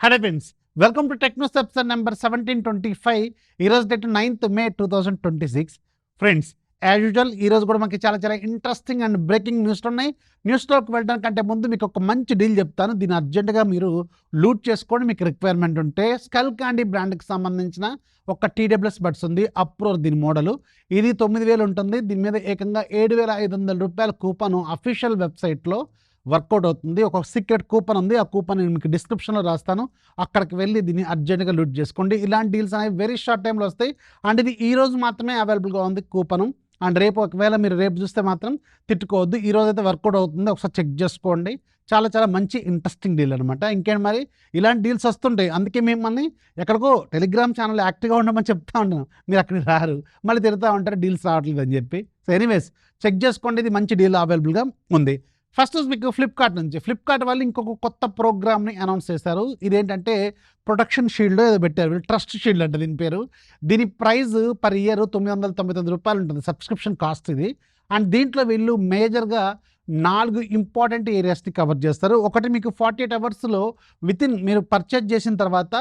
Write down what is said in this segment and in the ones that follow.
Hello friends, welcome to techno steps number 1725. ఈరోజు date 9th May 2026. Friends, as usual ఈరోజు కూడా మనకి చాలా చాలా ఇంట్రెస్టింగ్ అండ్ బ్రేకింగ్ న్యూస్లు ఉన్నాయి. న్యూస్లోకి వెళ్ళడం కంటే ముందు మీకు ఒక మంచి డీల్ చెప్తాను. దీన్ని అర్జెంటుగా మీరు లూట్ చేసుకోండి. మీకు రిక్వైర్మెంట్ ఉంటే స్కల్ క్యాండీ బ్రాండ్కి సంబంధించిన ఒక టీడబ్ల్యూఎస్ బడ్స్ ఉంది, అప్రోర్ దీని మోడలు. ఇది 9000 ఉంటుంది. దీని మీద ఏకంగా 7500 రూపాయల కూపన్ అఫీషియల్ వెబ్సైట్లో వర్కౌట్ అవుతుంది. ఒక సీక్రెట్ కూపన్ ఉంది. ఆ కూపన్ నేను మీకు డిస్క్రిప్షన్లో రాస్తాను. అక్కడికి వెళ్ళి దీన్ని అర్జెంట్గా లూట్ చేసుకోండి. ఇలాంటి డీల్స్ అనేవి వెరీ షార్ట్ టైంలో వస్తాయి. అండ్ ఇది ఈ రోజు మాత్రమే అవైలబుల్గా ఉంది కూపను. అండ్ రేపు ఒకవేళ మీరు రేపు చూస్తే మాత్రం తిట్టుకోవద్దు. ఈ రోజు అయితే వర్కౌట్ అవుతుంది, ఒకసారి చెక్ చేసుకోండి. చాలా చాలా మంచి ఇంట్రెస్టింగ్ డీల్ అనమాట. ఇంకేంటి మరి, ఇలాంటి డీల్స్ వస్తుంటాయి. అందుకే మిమ్మల్ని ఎక్కడికో టెలిగ్రామ్ ఛానల్ యాక్టివ్గా ఉండమని చెప్తా ఉన్నాను. మీరు అక్కడికి రారు, మళ్ళీ తిరుగుతూ ఉంటారు డీల్స్ రావట్లేదు అని చెప్పి. సో ఎనీవేస్, చెక్ చేసుకోండి. ఇది మంచి డీల్ అవైలబుల్గా ఉంది. ఫస్ట్ మీకు ఫ్లిప్కార్ట్ నుంచి, ఫ్లిప్కార్ట్ వాళ్ళు ఇంకొక కొత్త ప్రోగ్రామ్ని అనౌన్స్ చేశారు. ఇదేంటంటే ప్రొటెక్షన్ షీల్డ్ ఏదో పెట్టారు, ట్రస్ట్ షీల్డ్ అంటే దీని పేరు. దీని ప్రైస్ పర్ ఇయర్ 999 రూపాయలు ఉంటుంది, సబ్స్క్రిప్షన్ కాస్ట్ ఇది. అండ్ దీంట్లో వీళ్ళు మేజర్గా 4 ఇంపార్టెంట్ ఏరియాస్ని కవర్ చేస్తారు. ఒకటి మీకు 48 అవర్స్లో మీరు పర్చేజ్ చేసిన తర్వాత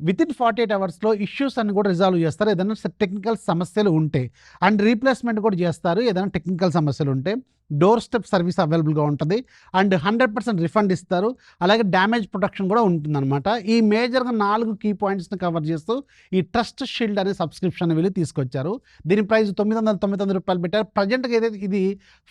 వితిన్ 48 అవర్స్లో ఇష్యూస్ అన్ని కూడా రిజాల్వ్ చేస్తారు, ఏదైనా టెక్నికల్ సమస్యలు ఉంటే. అండ్ రీప్లేస్మెంట్ కూడా చేస్తారు ఏదైనా టెక్నికల్ సమస్యలు ఉంటే. డోర్ స్టెప్ సర్వీస్ అవైలబుల్గా ఉంటుంది. అండ్ 100% రిఫండ్ ఇస్తారు. అలాగే డ్యామేజ్ ప్రొటెక్షన్ కూడా ఉంటుందన్నమాట. ఈ మేజర్గా 4 కీ పాయింట్స్ని కవర్ చేస్తూ ఈ ట్రస్ట్ షీల్డ్ అనే సబ్స్క్రిప్షన్ వీళ్ళు తీసుకొచ్చారు. దీని ప్రైస్ 999 రూపాయలు పెట్టారు. ప్రజెంట్గా ఏదైతే ఇది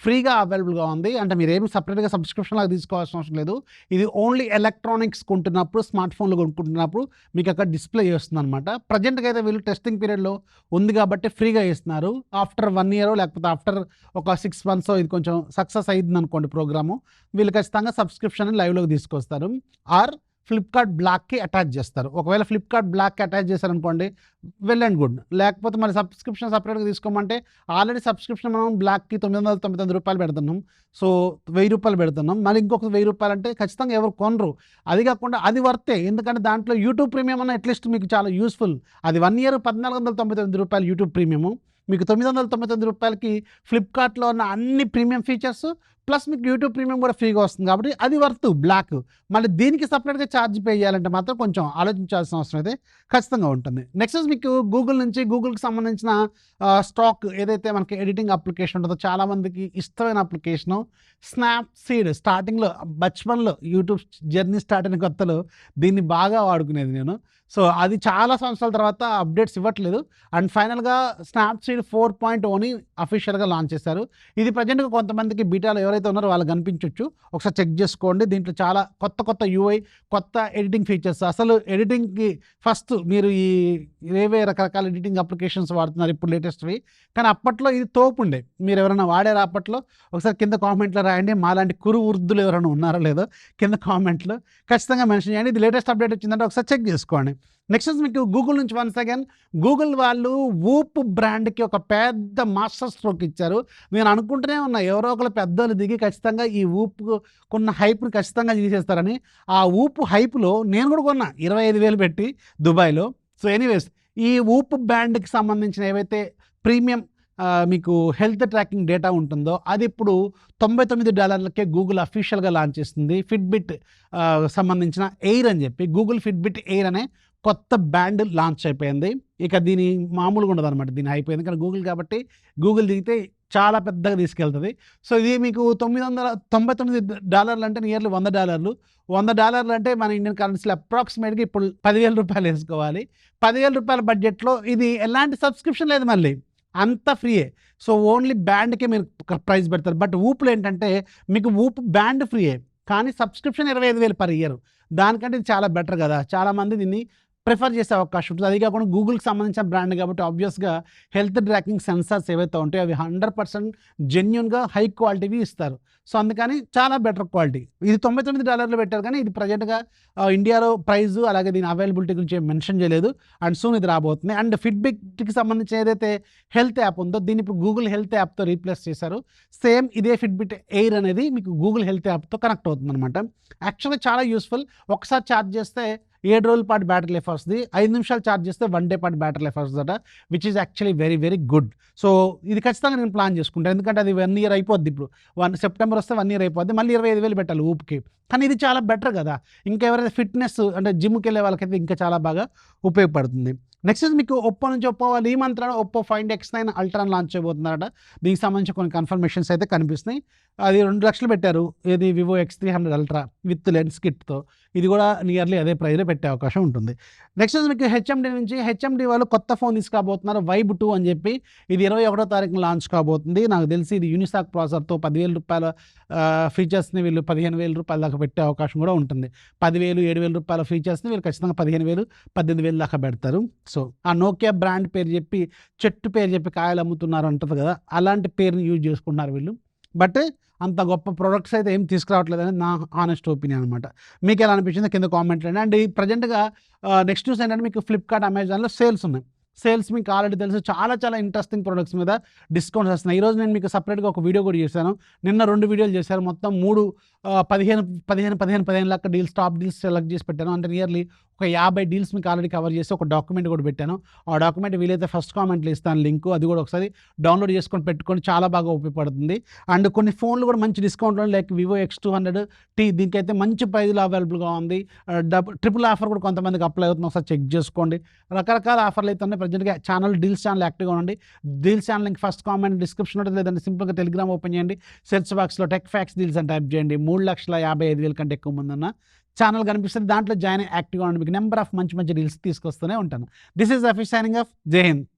ఫ్రీగా అవైలబుల్గా ఉంది. అంటే మీరు ఏమి సపరేట్గా సబ్స్క్రిప్షన్ లాగా తీసుకోవాల్సిన అవసరం లేదు. ఇది ఓన్లీ ఎలక్ట్రానిక్స్ కొంటున్నప్పుడు, స్మార్ట్ ఫోన్లు కొనుక్కుంటున్నప్పుడు మీకు అక్కడ డిస్ప్లే చేస్తుంది అనమాట. ప్రజెంట్గా అయితే వీళ్ళు టెస్టింగ్ పీరియడ్లో ఉంది కాబట్టి ఫ్రీగా ఇస్తున్నారు. ఆఫ్టర్ 1 year లేకపోతే ఆఫ్టర్ ఒక 6 months ఇది కొంచెం సక్సెస్ అయింది అనుకోండి ప్రోగ్రాము, వీళ్ళు ఖచ్చితంగా సబ్స్క్రిప్షన్ లైవ్లోకి తీసుకొస్తారు. ఆర్ ఫ్లిప్కార్ట్ బ్లాక్కి అటాచ్ చేస్తారు. ఒకవేళ ఫ్లిప్కార్ట్ బ్లాక్కి అటాచ్ చేశారనుకోండి, వెల్ అండ్ గుడ్. లేకపోతే మరి సబ్స్క్రిప్షన్ సపరేట్గా తీసుకోమంటే, ఆల్రెడీ సబ్స్క్రిప్షన్ మనం బ్లాక్కి 999 రూపాయలు పెడుతున్నాం. సో 1000 రూపాయలు పెడుతున్నాం. మళ్ళీ ఇంకొక 1000 రూపాయలు అంటే ఖచ్చితంగా ఎవరు కొనరు. అది కాకుండా అది వర్తే, ఎందుకంటే దాంట్లో యూట్యూబ్ ప్రీమియం అన్న అట్లీస్ట్ మీకు చాలా యూస్ఫుల్. అది 1 year 1499 రూపాయలు యూట్యూబ్ ప్రీమియము. మీకు 999 రూపాయలకి ఫ్లిప్కార్ట్లో ఉన్న అన్ని ప్రీమియం ఫీచర్స్ ప్లస్ మీకు యూట్యూబ్ ప్రీమియం కూడా ఫ్రీగా వస్తుంది కాబట్టి అది వర్త్ బ్లాక్. మళ్ళీ దీనికి సపరేట్గా ఛార్జ్ పే చేయాలంటే మాత్రం కొంచెం ఆలోచించాల్సిన అవసరం అయితే ఖచ్చితంగా ఉంటుంది. నెక్స్ట్ మీకు గూగుల్ నుంచి, గూగుల్కి సంబంధించిన స్టాక్ ఏదైతే మనకి ఎడిటింగ్ అప్లికేషన్ ఉంటుందో, చాలామందికి ఇష్టమైన అప్లికేషను స్నాప్సీడ్. స్టార్టింగ్లో బచ్పన్లో యూట్యూబ్ జర్నీ స్టార్ట్ అయిన కొత్తలో దీన్ని బాగా వాడుకునేది నేను. సో అది చాలా సంవత్సరాల తర్వాత అప్డేట్స్ ఇవ్వట్లేదు. అండ్ ఫైనల్గా స్నాప్సీడ్ 4.0ని అఫీషియల్గా లాంచ్ చేశారు. ఇది ప్రజెంట్గా కొంతమందికి బీటాలో ఎవరైతే ఉన్నారో వాళ్ళకి కనిపించవచ్చు. ఒకసారి చెక్ చేసుకోండి. దీంట్లో చాలా కొత్త యూఐ, కొత్త ఎడిటింగ్ ఫీచర్స్. అసలు ఎడిటింగ్కి ఫస్ట్ మీరు ఏవే రకరకాల ఎడిటింగ్ అప్లికేషన్స్ వాడుతున్నారు ఇప్పుడు లేటెస్ట్వి, కానీ అప్పట్లో ఇది తోపు ఉండే. మీరు ఎవరైనా వాడారు అప్పట్లో? ఒకసారి కింద కామెంట్లో రాయండి. మాలాంటి కురు వృద్ధులు ఎవరైనా ఉన్నారో లేదో కింద కామెంట్లో ఖచ్చితంగా మెన్షన్ చేయండి. ఇది లేటెస్ట్ అప్డేట్ వచ్చిందంటే ఒకసారి చెక్ చేసుకోండి. నెక్స్ట్ మీకు గూగుల్ నుంచి వన్స్ అగైన్, గూగుల్ వాళ్ళు వూప్ బ్రాండ్కి ఒక పెద్ద మాస్టర్ స్ట్రోక్ ఇచ్చారు. నేను అనుకుంటూనే ఉన్నా ఎవరో ఒకరు పెద్దలు దిగి ఖచ్చితంగా ఈ ఊపుకున్న హైప్ని ఖచ్చితంగా తీసేస్తారని. ఆ ఊపు హైప్లో నేను కూడా కొన్నా 25,000 పెట్టి దుబాయ్లో. సో ఎనీవేస్, ఈ ఊప్ బ్రాండ్కి సంబంధించిన ఏవైతే ప్రీమియం మీకు హెల్త్ ట్రాకింగ్ డేటా ఉంటుందో అది ఇప్పుడు $99కే గూగుల్ అఫీషియల్గా లాంచ్ చేస్తుంది. ఫిట్బిట్ సంబంధించిన ఎయిర్ అని చెప్పి గూగుల్ ఫిట్బిట్ ఎయిర్ అనే కొత్త బ్యాండ్ లాంచ్ అయిపోయింది. ఇక దీని మామూలుగా ఉండదు అనమాట, దీని అయిపోయింది. కానీ గూగుల్ కాబట్టి గూగుల్ దిగితే చాలా పెద్దగా తీసుకెళ్తుంది. సో ఇది మీకు $999 అంటే నియర్లీ $100. $100 అంటే మన ఇండియన్ కరెన్సీలో అప్రాక్సిమేట్గా ఇప్పుడు 10,000 రూపాయలు వేసుకోవాలి. 10,000 రూపాయల బడ్జెట్లో ఇది ఎలాంటి సబ్స్క్రిప్షన్ లేదు, మళ్ళీ అంతా ఫ్రీయే. సో ఓన్లీ బ్యాండ్కే మీరు ప్రైస్ పెడతారు. బట్ ఊపులో ఏంటంటే మీకు ఊపు బ్యాండ్ ఫ్రీయే, కానీ సబ్స్క్రిప్షన్ 25,000 పర్ ఇయర్. దానికంటే ఇది చాలా బెటర్ కదా. చాలామంది దీన్ని ప్రిఫర్ చేసే అవకాశం ఉంటుంది. అది కాకుండా గూగుల్కి సంబంధించిన బ్రాండ్ కాబట్టి ఆబ్వియస్గా హెల్త్ ట్రాకింగ్ సెన్సార్స్ ఏవైతే ఉంటాయో అవి 100% జెన్యున్గా హై క్వాలిటీవి ఇస్తారు. సో అందుకని చాలా బెటర్ క్వాలిటీ. ఇది $99 పెట్టారు, కానీ ఇది ప్రజెంట్గా ఇండియాలో ప్రైజు అలాగే దీని అవైలబిలిటీ గురించి మెన్షన్ చేయలేదు. అండ్ సూన్ ఇది రాబోతుంది. అండ్ ఫిట్బిట్కి సంబంధించి ఏదైతే హెల్త్ యాప్ ఉందో దీన్ని ఇప్పుడు గూగుల్ హెల్త్ యాప్తో రీప్లేస్ చేశారు. సేమ్ ఇదే ఫిట్బిట్ ఎయిర్ అనేది మీకు గూగుల్ హెల్త్ యాప్తో కనెక్ట్ అవుతుంది అనమాట. యాక్చువల్గా చాలా యూస్ఫుల్. ఒకసారి ఛార్జ్ చేస్తే 7 రోజుల పాటు బ్యాటరీ లైఫ్ వస్తుంది. 5 నిమిషాలు ఛార్జ్ చేస్తే 1 డే పాటు బ్యాటరీ లైఫ్ వస్తదట. Which is actually very, very good. So, ఇది ఖచ్చితంగా నేను ప్లాన్ చేసుకుంటా. ఎందుకంటే అది 1 ఇయర్ అయిపోద్ది ఇప్పుడు. సెప్టెంబర్ వస్తే 1 ఇయర్ అయిపోద్ది. మళ్ళీ 25,000 పెట్టాలి ఊపుకి. కానీ ఇది చాలా బెటర్ కదా! ఇంకా ఎవరైతే ఫిట్‌నెస్ అంటే జిమ్‌కెళ్ళే వాళ్ళకైతే ఇంకా చాలా బాగా ఉపయోగపడుతుంది. నెక్స్ట్ మీకు ఒప్పో నుంచి వాళ్ళు ఈ మంత్‌లోనే ఒప్పో ఫైండ్ X9 అల్ట్రాని లాంచ్ చేయబోతున్నారట. దీనికి సంబంధించి కొన్ని కన్ఫర్మేషన్స్ అయితే కనిపిస్తున్నాయి. అది 2,00,000 పెట్టారు. ఏది Vivo X300 ultra with lens కిట్‌తో. ఇది కూడా నియర్లీ అదే ప్రైస్‌లో పెట్టే అవకాశం ఉంటుంది. నెక్స్ట్ మీకు హెచ్ఎండీ నుంచి హెచ్ఎండీ వాళ్ళు కొత్త ఫోన్ తీసుకురాబోతున్నారు. వైబ్ 2 అని చెప్పి. ఇది 21వ తారీఖున లాంచ్ కాబోతుంది. నాకు తెలిసి ఇది యూనిసాక్ ప్రాసెసర్‌తో రూ. 10,000 ఫీచర్స్‌ని వీళ్ళు రూ. 15,000 దాకా పెట్టే అవకాశం కూడా ఉంటుంది. 10,000, రూ. 7,000 ఫీచర్స్‌ని వీళ్ళు ఖచ్చితంగా 15,000, 18,000 దాకా పెడతారు. సో, ఆ నోకియా బ్రాండ్ పేరు చెప్పి, చెట్టు పేరు చెప్పి కాయలు అమ్ముతున్నారు అంటది కదా! అలాంటి పేరుని యూజ్ చేసుకుంటున్నారు వీళ్ళు. బట్ అంత గొప్ప ప్రొడక్ట్స్ అయితే ఏం తీసుకురావట్లేదని నా హానెస్ట్ ఒపీనియన్ అనమాట. మీకెలా అనిపించిందో కింద కామెంట్ చేయండి. అండ్ ఈ ప్రెజెంట్‌గా నెక్స్ట్ న్యూస్ ఏంటంటే మీకు ఫ్లిప్‌కార్ట్, అమెజాన్‌లో సేల్స్ ఉన్నాయి. సేల్స్ మీకు ఆల్రెడీ తెలుసు. చాలా చాలా ఇంట్రెస్టింగ్ ప్రొడక్ట్స్ మీద డిస్కౌంట్స్ వస్తున్నాయి. ఈరోజు నేను మీకు సెపరేట్‌గా ఒక వీడియో కూడా చేశాను. నిన్న 2 వీడియోలు చేశాను. మొత్తం 3 15 లెక్క డీల్స్, టాప్ డీల్స్ సెలెక్ట్ చేసి పెట్టాను. అంటే నియర్లీ ఒక 50 డీల్స్ మీకు ఆల్రెడీ కవర్ చేసి ఒక డాక్యుమెంట్ కూడా పెట్టాను. ఆ డాక్యుమెంట్ వీలైతే ఫస్ట్ కామెంట్‌లో ఇస్తాను లింకు. అది కూడా ఒకసారి డౌన్లోడ్ చేసుకొని పెట్టుకోండి. చాలా బాగా ఉపయోగపడుతుంది. అండ్ కొన్ని ఫోన్లు కూడా మంచి డిస్కౌంట్‌లో లైక్ వివో X200T దీనికైతే మంచి ప్రైస్‌లో అవైలబుల్‌గా ఉంది. ట్రిపుల్ ఆఫర్ కూడా కొంతమందికి అప్లై అవుతుంది. ఒకసారి చెక్ చేసుకోండి. రకరకాల ఆఫర్లు అయితే ఉన్నాయి. ప్రెజెంట్‌గా డీల్స్ ఛానల్ యాక్టివ్‌గా ఉండండి. Deals channel link first comment డిస్క్రిప్షన్‌లో ఉంటుంది. లేదంటే సింపుల్‌గా టెలిగ్రామ్ ఓపెన్ చేయండి. సెర్చ్ బాక్స్‌లో టెక్ ఫ్యాక్స్ డీల్స్ అని టైప్ చేయండి. 3,55,000 కంటే ఎక్కువ మందున్న ఛానల్ కనిపిస్తుంది. దాంట్లో జాయిన్ యాక్టివ్‌గా ఉండండి. మీకు నెంబర్ ఆఫ్ మంచి మంచి డీల్స్ తీసుకొస్తూనే ఉంటాను. దిస్ ఈజ్ అఫీష్ సైనింగ్ ఆఫ్. జై హింద్.